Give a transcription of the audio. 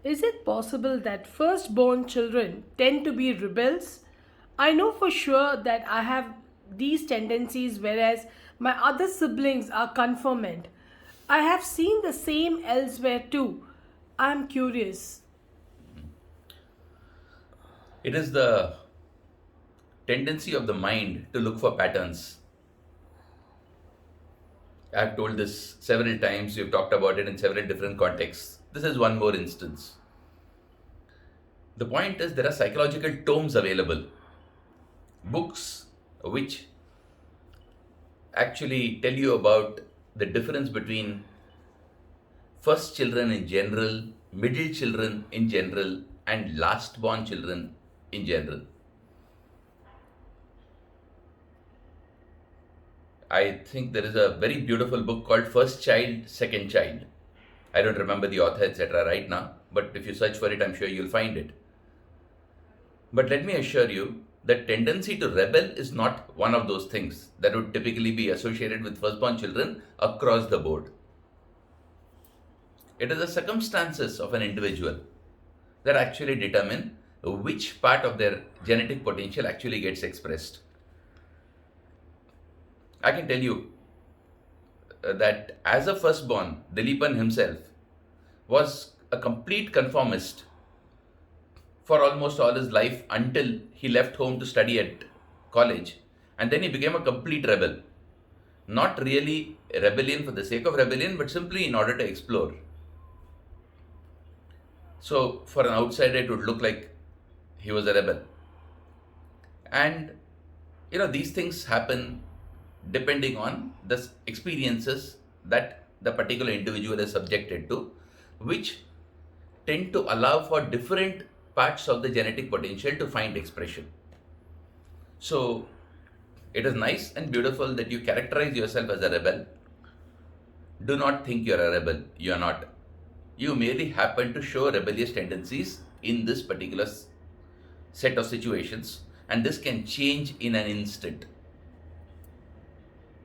Is it possible that firstborn children tend to be rebels? I know for sure that I have these tendencies, whereas my other siblings are conformant. I have seen the same elsewhere too. I'm curious. It is the tendency of the mind to look for patterns. I've told this several times, we've talked about it in several different contexts. This is one more instance. The point is, there are psychological tomes available, books which actually tell you about the difference between first children in general, middle children in general, and last born children in general. I think there is a very beautiful book called First Child, Second Child. I don't remember the author, etc., right now, but if you search for it, I'm sure you'll find it. But let me assure you that tendency to rebel is not one of those things that would typically be associated with firstborn children across the board. It is the circumstances of an individual that actually determine which part of their genetic potential actually gets expressed. I can tell you that as a firstborn, Dilipan himself was a complete conformist for almost all his life until he left home to study at college. And then he became a complete rebel. Not really a rebellion for the sake of rebellion, but simply in order to explore. So, for an outsider, it would look like he was a rebel. And these things happen depending on the experiences that the particular individual is subjected to, which tend to allow for different parts of the genetic potential to find expression. So it is nice and beautiful that you characterize yourself as a rebel. Do not think you're a rebel. You are not. You merely happen to show rebellious tendencies in this particular set of situations, and this can change in an instant.